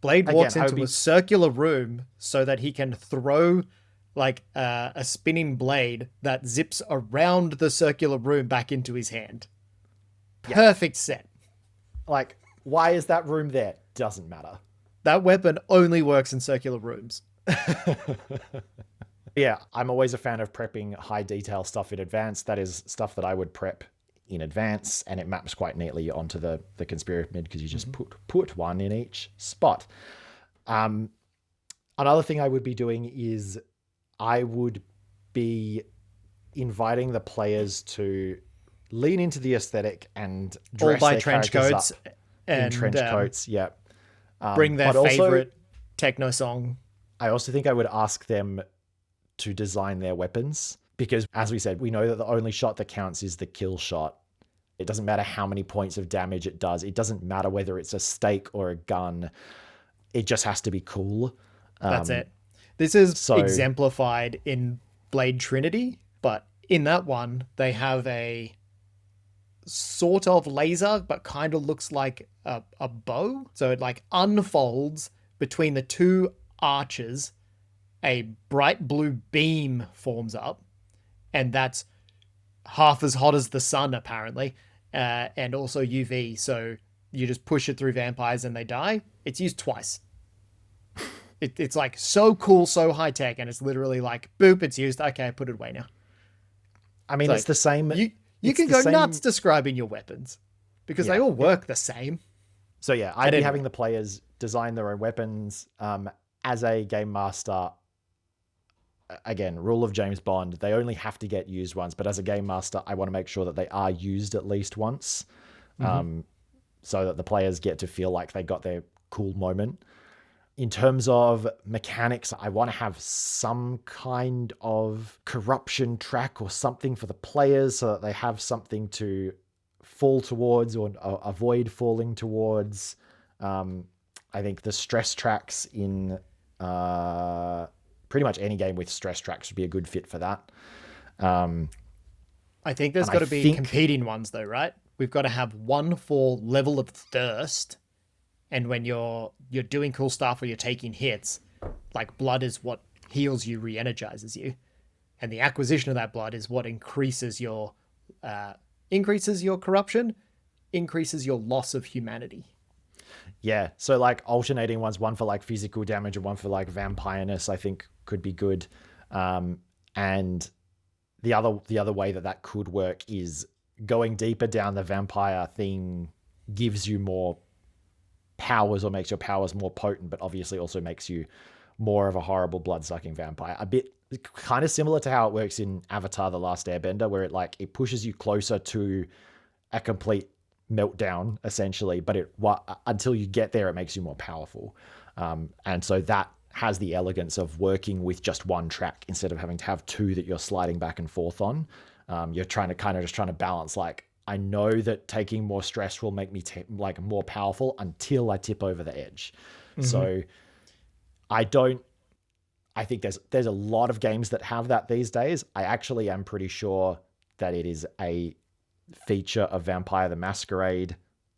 Blade walks into a circular room so that he can throw like a spinning blade that zips around the circular room back into his hand. Perfect set. Like, why is that room there? Doesn't matter. That weapon only works in circular rooms. Yeah, I'm always a fan of prepping high detail stuff in advance. That is stuff that I would prep in advance, and it maps quite neatly onto the conspiracy mid because you just put one in each spot. Another thing I would be doing is I would be inviting the players to lean into the aesthetic and All dress by their trench characters coats up in and trench coats. Yeah. bring their But also, favorite techno song. I also think I would ask them to design their weapons because, as we said, we know that the only shot that counts is the kill shot. It doesn't matter how many points of damage it does. It doesn't matter whether it's a stake or a gun. It just has to be cool. That's it. This is exemplified in Blade Trinity, but in that one, they have a sort of laser, but kind of looks like a bow. So it like unfolds between the two arches. A bright blue beam forms up, and that's half as hot as the sun, apparently, and also UV. So you just push it through vampires and they die. It's used twice. It's like so cool, so high tech, and it's literally like, boop, it's used. Okay, put it away now. I mean, it's the same. You can go nuts describing your weapons because they all work the same. So yeah, I'd be having the players design their own weapons. As a game master, again, rule of James Bond, they only have to get used once. But as a game master, I want to make sure that they are used at least once, so that the players get to feel like they got their cool moment. In terms of mechanics, I want to have some kind of corruption track or something for the players so that they have something to fall towards or avoid falling towards. I think the stress tracks in pretty much any game with stress tracks would be a good fit for that. I think there's got to be competing ones though, right? We've got to have one for level of thirst. And when you're doing cool stuff or you're taking hits, like blood is what heals you, re-energizes you. And the acquisition of that blood is what increases your corruption, increases your loss of humanity. Yeah, so like alternating ones, one for like physical damage and one for like vampireness, I think could be good. And the other way that could work is going deeper down the vampire thing gives you more powers or makes your powers more potent, but obviously also makes you more of a horrible blood-sucking vampire. A bit kind of similar to how it works in Avatar: The Last Airbender, where it pushes you closer to a complete meltdown, essentially, but until you get there, it makes you more powerful. And so that has the elegance of working with just one track instead of having to have two that you're sliding back and forth on. You're trying to balance, like, I know that taking more stress will make me more powerful until I tip over the edge. So I think there's a lot of games that have that these days. I actually am pretty sure that it is a feature of Vampire the Masquerade,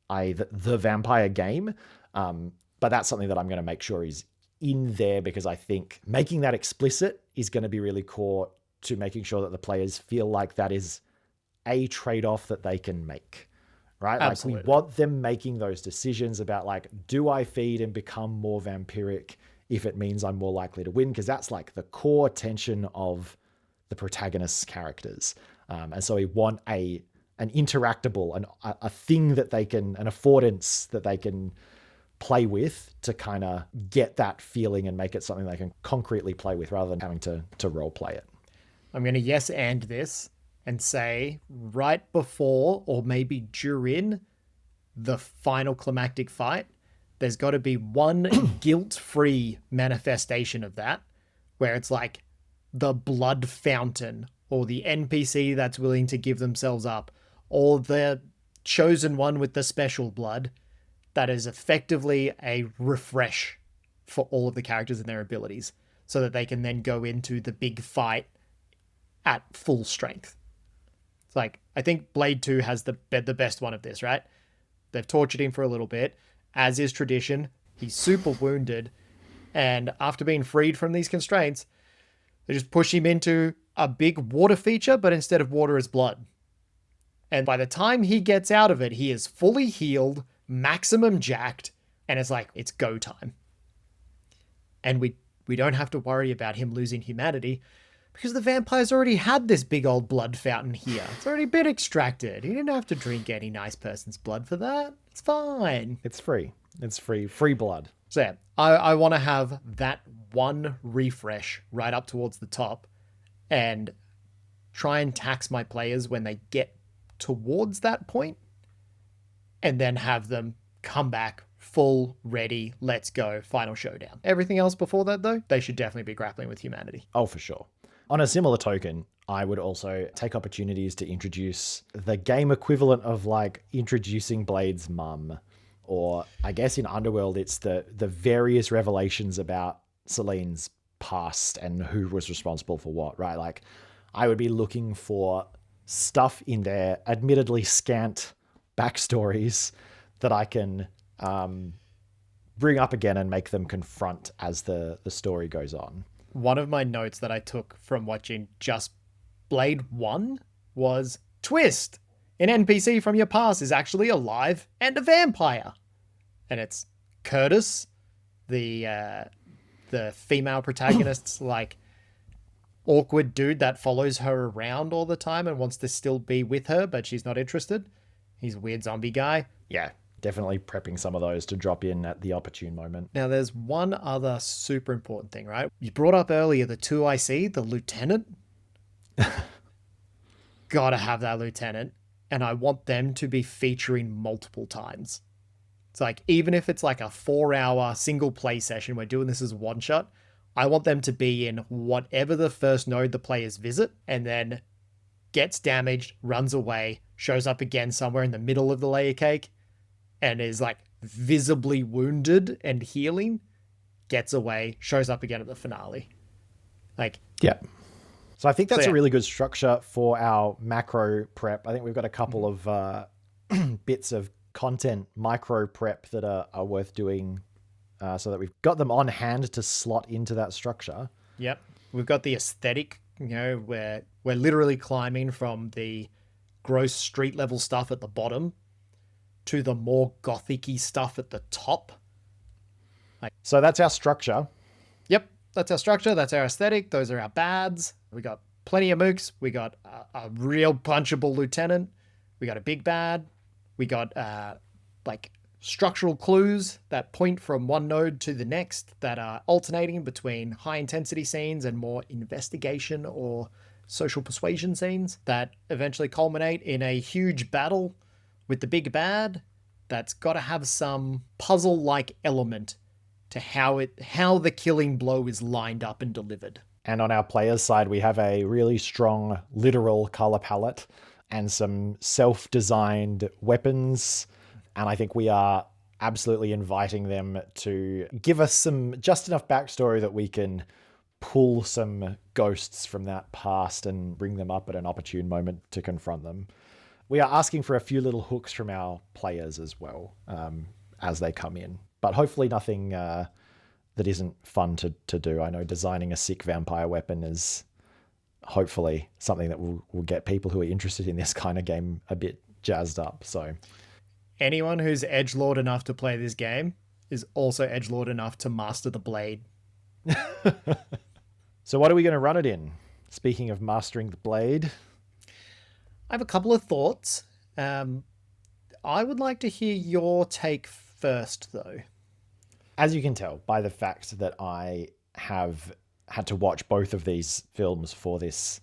the vampire game. But that's something that I'm going to make sure is in there because I think making that explicit is going to be really core to making sure that the players feel like that is a trade-off that they can make, right? Absolutely. Like we want them making those decisions about like, do I feed and become more vampiric if it means I'm more likely to win? Because that's like the core tension of the protagonist's characters. And so we want an interactable, a thing that they can, an affordance that they can play with to kind of get that feeling and make it something they can concretely play with rather than having to role play it. I'm going to yes and this and say right before or maybe during the final climactic fight, there's got to be one guilt-free manifestation of that where it's like the blood fountain or the NPC that's willing to give themselves up or the chosen one with the special blood that is effectively a refresh for all of the characters and their abilities so that they can then go into the big fight at full strength. It's like, I think Blade 2 has the best one of this, right? They've tortured him for a little bit, as is tradition. He's super wounded. And after being freed from these constraints, they just push him into a big water feature, but instead of water is blood. And by the time he gets out of it, he is fully healed, maximum jacked, and it's like, it's go time. And we We don't have to worry about him losing humanity because the vampire's already had this big old blood fountain here. It's already been extracted. He didn't have to drink any nice person's blood for that. It's fine. It's free. It's free. Free blood. So yeah, I want to have that one refresh right up towards the top and try and tax my players when they get towards that point and then have them come back full, ready, let's go, final showdown. Everything else before that, though, they should definitely be grappling with humanity. Oh, for sure. On a similar token, I would also take opportunities to introduce the game equivalent of like introducing Blade's mum. Or I guess in Underworld, it's the various revelations about Celine's past and who was responsible for what, right? Like I would be looking for stuff in their admittedly scant backstories that I can bring up again and make them confront as the story goes on. One of my notes that I took from watching just Blade 1 was twist. An NPC from your past is actually alive and a vampire. And it's Curtis, the female protagonist's like awkward dude that follows her around all the time and wants to still be with her, but she's not interested. He's a weird zombie guy. Yeah, definitely prepping some of those to drop in at the opportune moment. Now, there's one other super important thing, right? You brought up earlier the 2IC, the lieutenant. Gotta have that lieutenant. And I want them to be featuring multiple times. It's like, even if it's like a 4-hour single play session, we're doing this as one shot, I want them to be in whatever the first node the players visit, and then gets damaged, runs away, shows up again somewhere in the middle of the layer cake, and is like visibly wounded and healing, gets away, shows up again at the finale. Like, yeah. So I think that's a really good structure for our macro prep. I think we've got a couple of bits of content micro prep that are worth doing so that we've got them on hand to slot into that structure. Yep. We've got the aesthetic, where we're literally climbing from the gross street level stuff at the bottom to the more gothic-y stuff at the top. So that's our structure. Yep. That's our structure. That's our aesthetic. Those are our bads. We got plenty of mooks. We got a real punchable lieutenant. We got a big bad. We got like structural clues that point from one node to the next that are alternating between high intensity scenes and more investigation or social persuasion scenes that eventually culminate in a huge battle with the big bad that's got to have some puzzle-like element to how the killing blow is lined up and delivered. And on our players' side, we have a really strong literal color palette and some self-designed weapons. And I think we are absolutely inviting them to give us some just enough backstory that we can pull some ghosts from that past and bring them up at an opportune moment to confront them. We are asking for a few little hooks from our players as well as they come in. But hopefully nothing that isn't fun to do. I know designing a sick vampire weapon is hopefully something that will get people who are interested in this kind of game a bit jazzed up. So anyone who's edgelord enough to play this game is also edgelord enough to master the blade. So what are we going to run it in? Speaking of mastering the blade, I have a couple of thoughts. I would like to hear your take first, though. As you can tell by the fact that I have had to watch both of these films for this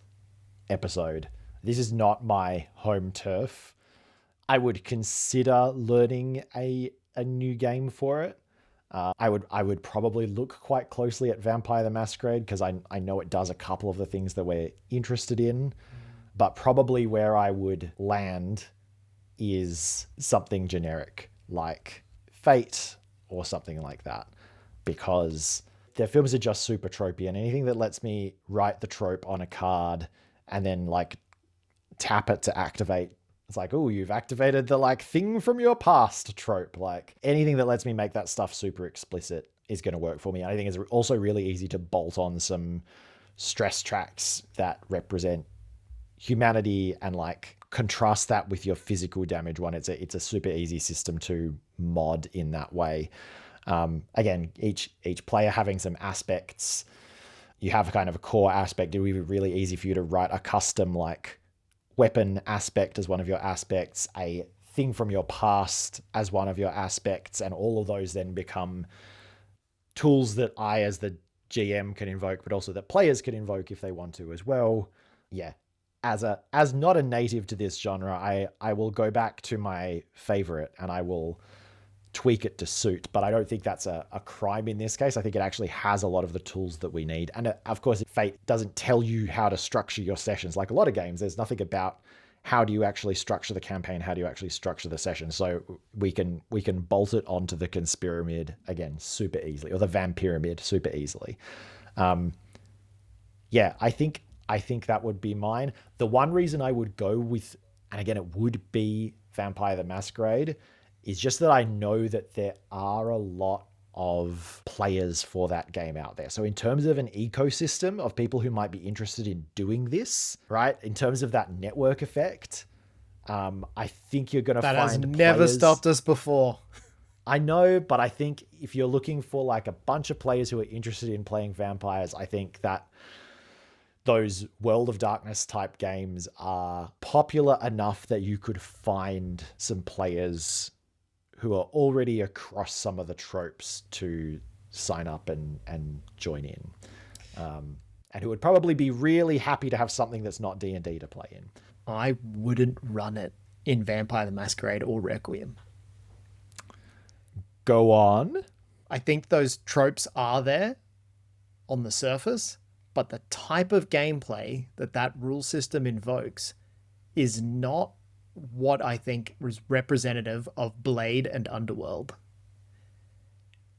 episode, this is not my home turf. I would consider learning a new game for it. I would probably look quite closely at Vampire the Masquerade because I know it does a couple of the things that we're interested in, but probably where I would land is something generic like Fate or something like that, because their films are just super tropey, and anything that lets me write the trope on a card and then like tap it to activate, it's like, oh, you've activated the like thing from your past trope. Like anything that lets me make that stuff super explicit is going to work for me. I think it's also really easy to bolt on some stress tracks that represent humanity and like contrast that with your physical damage one. It's a super easy system to mod in that way. Again, each player having some aspects. You have kind of a core aspect. It would be really easy for you to write a custom like weapon aspect as one of your aspects, a thing from your past as one of your aspects, and all of those then become tools that I, as the GM, can invoke, but also that players can invoke if they want to as well. Yeah. As not a native to this genre, I will go back to my favorite and I will tweak it to suit, but I don't think that's a crime in this case. I think it actually has a lot of the tools that we need. And of course, Fate doesn't tell you how to structure your sessions. Like a lot of games, there's nothing about how do you actually structure the campaign, how do you actually structure the session. So we can bolt it onto the Conspiramid again super easily, or the Vampiramid super easily. Yeah, I think that would be mine. The one reason I would go with, and again, it would be Vampire the Masquerade, is just that I know that there are a lot of players for that game out there. So in terms of an ecosystem of people who might be interested in doing this, right? In terms of that network effect, I think you're going to find that has never stopped us before. I know, but I think if you're looking for like a bunch of players who are interested in playing vampires, I think that those World of Darkness type games are popular enough that you could find some players who are already across some of the tropes to sign up and join in. And who would probably be really happy to have something that's not D&D to play in. I wouldn't run it in Vampire the Masquerade or Requiem. Go on. I think those tropes are there on the surface, but the type of gameplay that rule system invokes is not what I think was representative of Blade and Underworld.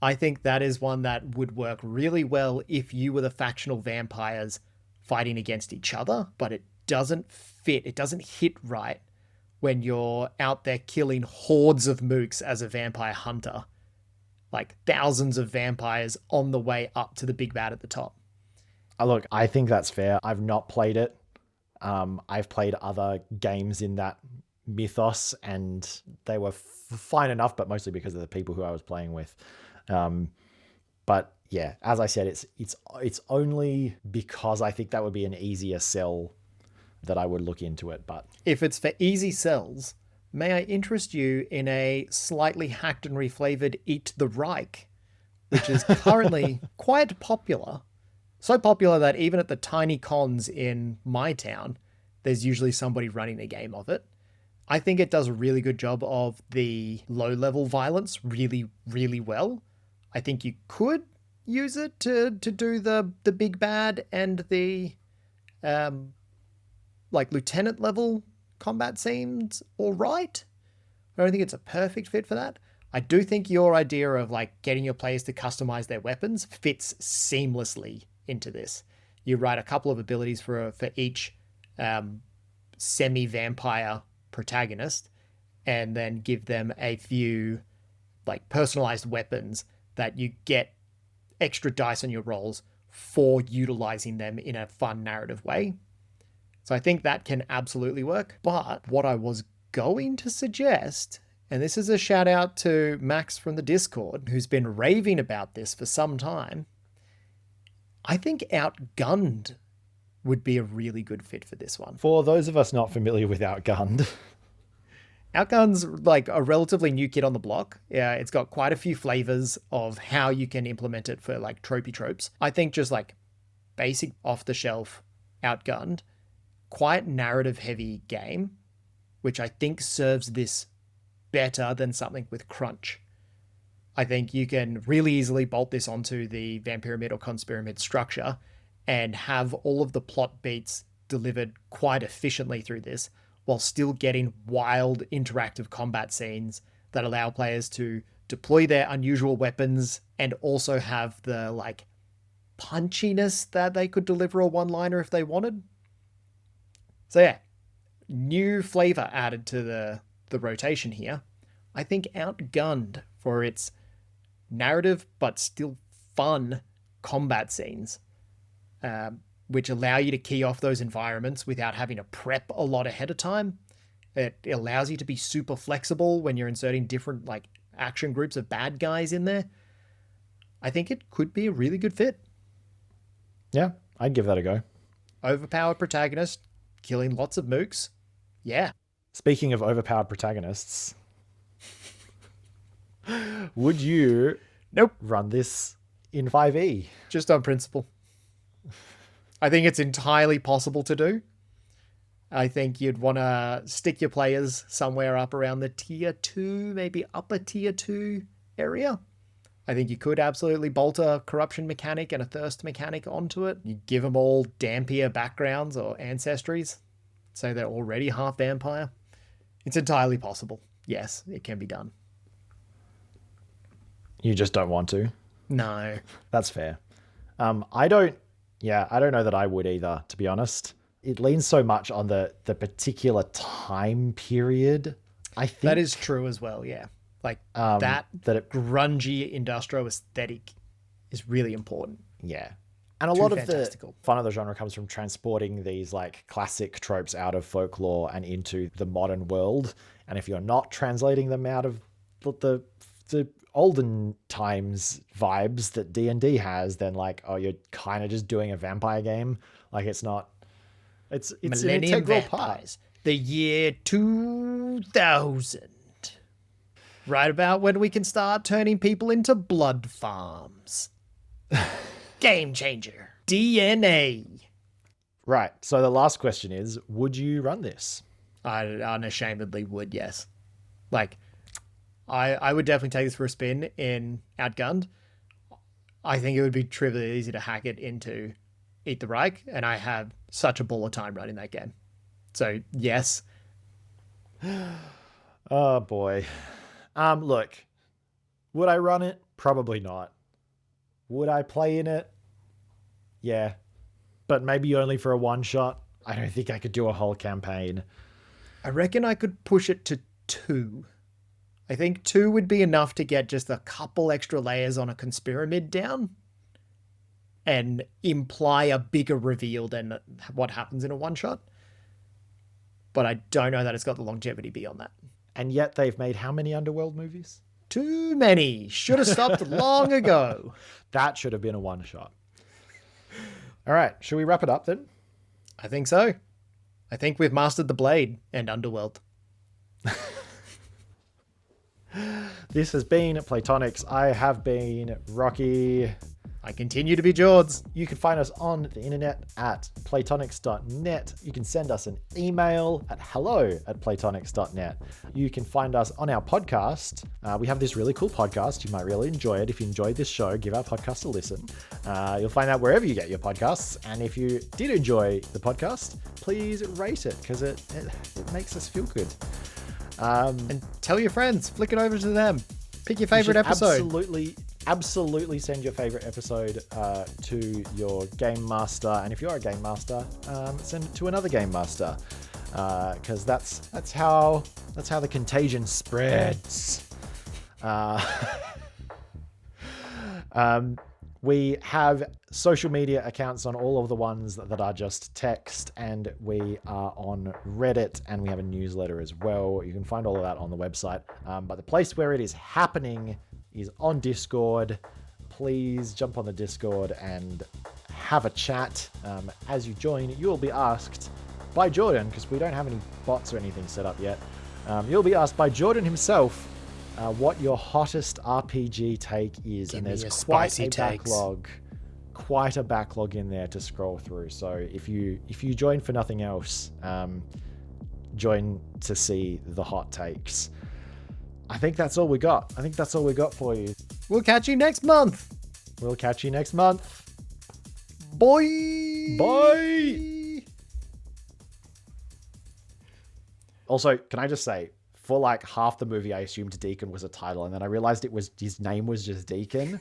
I think that is one that would work really well if you were the factional vampires fighting against each other, but it doesn't fit. It doesn't hit right when you're out there killing hordes of mooks as a vampire hunter. Like thousands of vampires on the way up to the big bad at the top. Look, I think that's fair. I've not played it. I've played other games in that mythos and they were fine enough, but mostly because of the people who I was playing with. But yeah, as I said, it's only because I think that would be an easier sell that I would look into it. But if it's for easy sells, may I interest you in a slightly hacked and reflavored Eat the Reich, which is currently quite popular. So popular that even at the tiny cons in my town, there's usually somebody running a game of it. I think it does a really good job of the low-level violence really, really well. I think you could use it to do the big bad and the like lieutenant level combat scenes all right. I don't think it's a perfect fit for that. I do think your idea of like getting your players to customize their weapons fits seamlessly into this. You write a couple of abilities for each semi-vampire protagonist and then give them a few like personalized weapons that you get extra dice on your rolls for utilizing them in a fun narrative way. So I think that can absolutely work. But what I was going to suggest, and this is a shout out to Max from the Discord, who's been raving about this for some time, I think Outgunned would be a really good fit for this one. For those of us not familiar with Outgunned, Outgunned's like a relatively new kid on the block. Yeah, it's got quite a few flavors of how you can implement it for like tropey tropes. I think just like basic off-the-shelf Outgunned, quite narrative-heavy game, which I think serves this better than something with crunch. I think you can really easily bolt this onto the Vampiramid or Conspiramid structure and have all of the plot beats delivered quite efficiently through this, while still getting wild interactive combat scenes that allow players to deploy their unusual weapons and also have the like punchiness that they could deliver a one-liner if they wanted. So yeah, new flavor added to the rotation here. I think Outgunned, for its narrative but still fun combat scenes, which allow you to key off those environments without having to prep a lot ahead of time. It allows you to be super flexible when you're inserting different like action groups of bad guys in there. I think it could be a really good fit. Yeah, I'd give that a go. Overpowered protagonist, killing lots of mooks. Yeah. Speaking of overpowered protagonists, would you Nope. run this in 5e? Just on principle. I think it's entirely possible to do. I think you'd want to stick your players somewhere up around the tier 2, maybe upper tier 2 area. I think you could absolutely bolt a corruption mechanic and a thirst mechanic onto it. You give them all Dampier backgrounds or ancestries, so they're already half vampire. It's entirely possible. Yes, it can be done. You just don't want to. No. That's fair. I don't know that I would either, to be honest. It leans so much on the particular time period, I think. That is true as well, yeah. Like that grungy industrial aesthetic is really important. Yeah. And a lot of the fun of the genre comes from transporting these like classic tropes out of folklore and into the modern world. And if you're not translating them out of the olden times vibes that D&D has, then like, oh, you're kind of just doing a vampire game. Like it's not, it's Millennium an integral Vampires, part. The year 2000. Right about when we can start turning people into blood farms. Game changer. DNA. Right. So the last question is, would you run this? I unashamedly would, yes. Like, I would definitely take this for a spin in Outgunned. I think it would be trivially easy to hack it into Eat the Reich, and I have such a ball of time running that game. So, yes. Oh, boy. Look, would I run it? Probably not. Would I play in it? Yeah. But maybe only for a one-shot. I don't think I could do a whole campaign. I reckon I could push it to 2. I think 2 would be enough to get just a couple extra layers on a Conspiramid down and imply a bigger reveal than what happens in a one-shot. But I don't know that it's got the longevity beyond that. And yet they've made how many Underworld movies? Too many. Should have stopped long ago. That should have been a one-shot. All right. Should we wrap it up then? I think so. I think we've mastered the Blade and Underworld. This has been Platonics. I have been Rocky. I continue to be Jords. You can find us on the internet at platonics.net. You can send us an email at hello@platonics.net. You can find us on our podcast. We have this really cool podcast. You might really enjoy it. If you enjoyed this show, give our podcast a listen. You'll find out wherever you get your podcasts. And if you did enjoy the podcast, please rate it because it makes us feel good. And tell your friends. Flick it over to them. Pick your favorite episode. Absolutely send your favorite episode to your game master, and if you're a game master, send it to another game master, because that's how the contagion spreads. We have social media accounts on all of the ones that are just text, and we are on Reddit, and we have a newsletter as well. You can find all of that on the website, but the place where it is happening is on Discord. Please jump on the Discord and have a chat. As you join, you will be asked by Jordan, because we don't have any bots or anything set up yet. You'll be asked by Jordan himself what your hottest RPG take is. Give and there's quite a backlog in there to scroll through. So if you join for nothing else, join to see the hot takes. I think that's all we got. For you. We'll catch you next month. Bye. Also, can I just say, for like half the movie, I assumed Deacon was a title, and then I realized his name was just Deacon.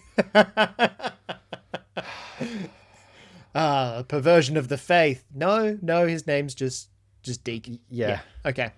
Perversion of the faith. No, his name's just Deacon. Yeah. Okay.